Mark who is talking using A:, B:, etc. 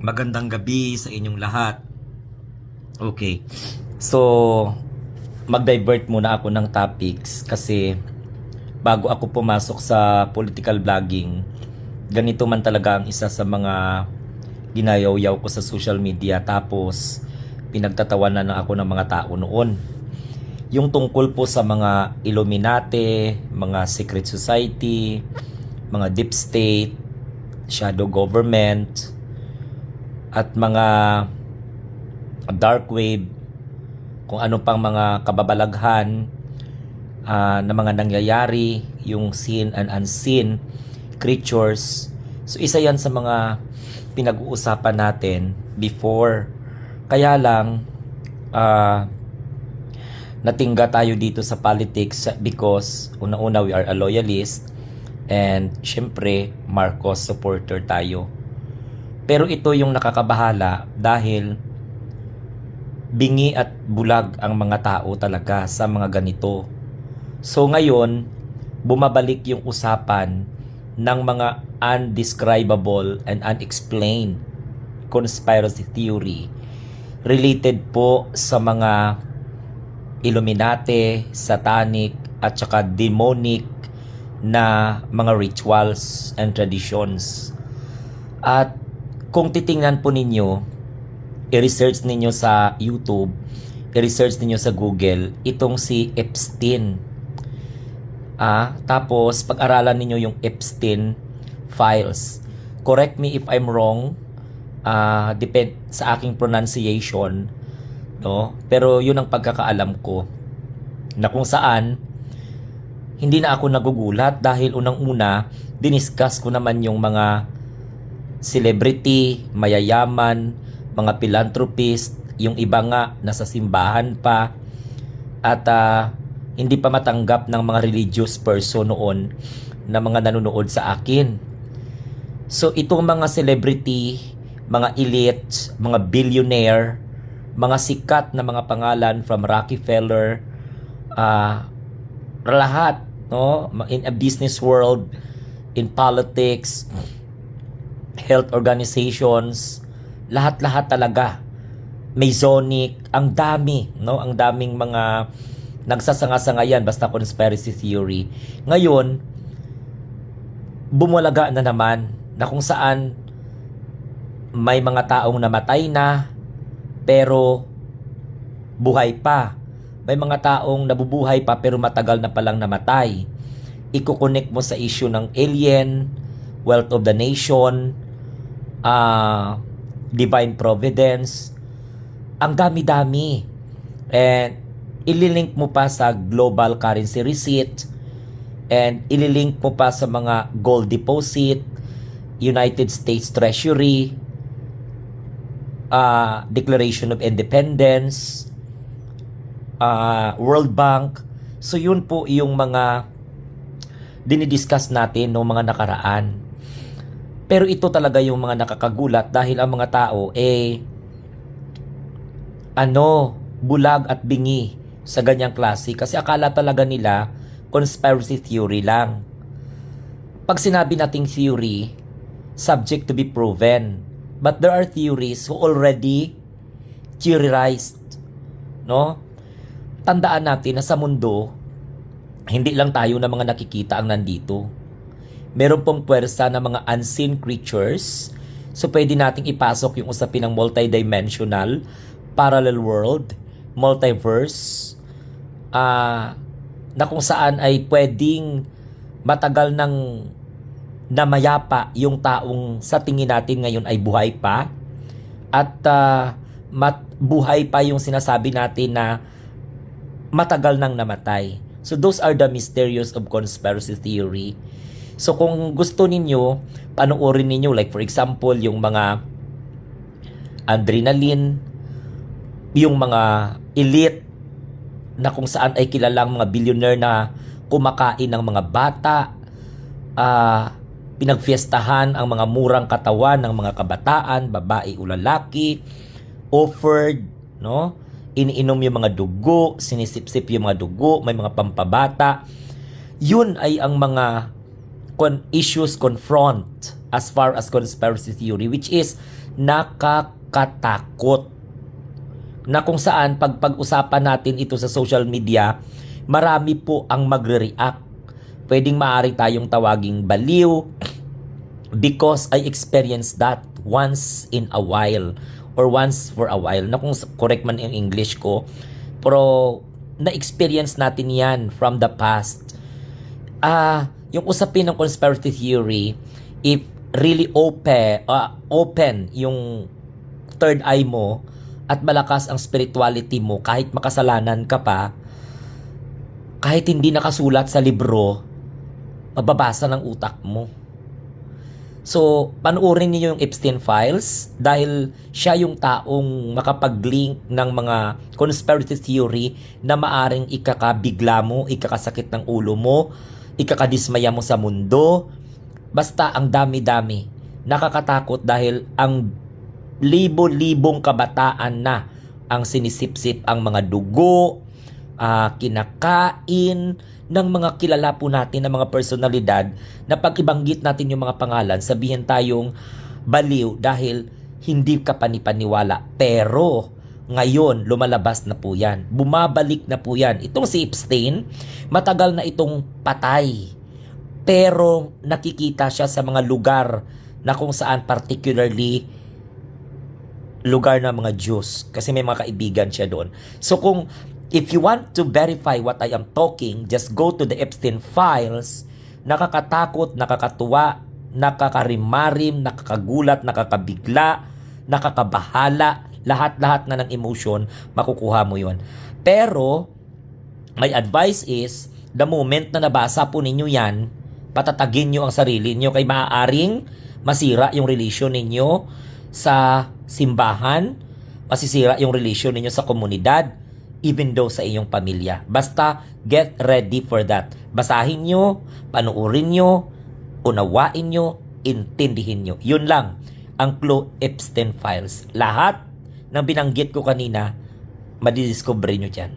A: Magandang gabi sa inyong lahat. Okay. So, mag-divert muna ako ng topics kasi bago ako pumasok sa political vlogging, ganito man talaga ang isa sa mga ginayaw-yaw ko sa social media, tapos pinagtatawanan na ako ng mga tao noon. Yung tungkol po sa mga Illuminati, mga secret society, mga deep state, shadow government, at mga dark wave, kung ano pang mga kababalaghan na mga nangyayari, yung seen and unseen creatures. So isa yan sa mga pinag-uusapan natin before. Kaya lang natingga tayo dito sa politics because una-una we are a loyalist and syempre Marcos supporter tayo. Pero ito yung nakakabahala dahil bingi at bulag ang mga tao talaga sa mga ganito. So ngayon, bumabalik yung usapan ng mga undescribable and unexplained conspiracy theory related po sa mga Illuminati, satanic at saka demonic na mga rituals and traditions. At kung titingnan po ninyo, i-research ninyo sa YouTube, i-research ninyo sa Google, itong si Epstein. Tapos, pag-aralan ninyo yung Epstein files. Correct me if I'm wrong, depend sa aking pronunciation, no? Pero yun ang pagkakaalam ko, na kung saan, hindi na ako nagugulat dahil unang-una, diniscuss ko naman yung mga celebrity, mayayaman, mga philanthropist, yung iba nga nasa simbahan pa at hindi pa matanggap ng mga religious person noon na mga nanonood sa akin. So itong mga celebrity, mga elite, mga billionaire, mga sikat na mga pangalan from Rockefeller, lahat, no, in a business world, in politics, health organizations, lahat-lahat talaga. Masonic, ang dami, no? Ang daming mga nagsasanga-sanga yan, basta conspiracy theory. Ngayon, bumulaga na naman na kung saan may mga taong namatay na pero buhay pa. May mga taong nabubuhay pa pero matagal na palang namatay. Iko-connect mo sa issue ng alien, wealth of the nation, divine providence, ang dami-dami. And ililink mo pa sa global currency receipt, and ililink mo pa sa mga gold deposit, United States Treasury, Declaration of Independence, World Bank. So yun po yung mga dinidiscuss natin noong mga nakaraan. Pero ito talaga yung mga nakakagulat dahil ang mga tao bulag at bingi sa ganyang klase kasi akala talaga nila conspiracy theory lang. Pag sinabi nating theory, subject to be proven. But there are theories who already theorized, no? Tandaan natin na sa mundo, hindi lang tayo na mga nakikita ang nandito. Meron pong puwersa ng mga unseen creatures. So pwede nating ipasok yung usapin ng multidimensional, parallel world, multiverse, na kung saan ay pwedeng matagal nang namayapa yung taong sa tingin natin ngayon ay buhay pa, at buhay pa yung sinasabi natin na matagal nang namatay. So those are the mysterious of conspiracy theory. So kung gusto ninyo, panoorin ninyo, like for example, yung mga adrenaline, yung mga elite na kung saan ay kilalang mga billionaire na kumakain ng mga bata, pinagfiestahan ang mga murang katawan ng mga kabataan, babae o lalaki, offered, no? Iniinom yung mga dugo, sinisip-sip yung mga dugo, may mga pampabata. Yun ay ang mga issues confront as far as conspiracy theory, which is nakakatakot. Na kung saan pag-usapan natin ito sa social media, marami po ang magre-react. Pwedeng maaari tayong tawaging baliw because I experienced that once in a while or once for a while. Na kung correct man yung English ko, pero na-experience natin yan from the past. Yung usapin ng conspiracy theory, if really open yung third eye mo at malakas ang spirituality mo, kahit makasalanan ka pa, kahit hindi nakasulat sa libro, mababasa ng utak mo. So, panoorin niyo yung Epstein Files dahil siya yung taong makapag-link ng mga conspiracy theory na maaring ikakabigla mo, ikakasakit ng ulo mo, ikakadismaya mo sa mundo. Basta ang dami-dami. Nakakatakot dahil ang libo-libong kabataan na ang sinisipsip ang mga dugo, kinakain ng mga kilala po natin ng mga personalidad na pag ibanggit natin yung mga pangalan, sabihin tayong baliw dahil hindi ka panipaniwala. Pero ngayon, lumalabas na po yan. Bumabalik na po yan. Itong si Epstein, matagal na itong patay. Pero nakikita siya sa mga lugar na kung saan particularly lugar ng mga Jews. Kasi may mga kaibigan siya doon. So if you want to verify what I am talking, just go to the Epstein Files. Nakakatakot, nakakatuwa, nakakarimarim, nakakagulat, nakakabigla, nakakabahala. Lahat-lahat na ng emotion, makukuha mo yon. Pero, my advice is, the moment na nabasa po ninyo yan, patatagin nyo ang sarili nyo kay maaaring masira yung relasyon ninyo sa simbahan, masisira yung relasyon ninyo sa komunidad, even though sa iyong pamilya. Basta, get ready for that. Basahin nyo, panuorin nyo, unawain nyo, intindihin nyo. Yun lang ang clue Epstein Files. Lahat ng binanggit ko kanina, madidiscover nyo dyan.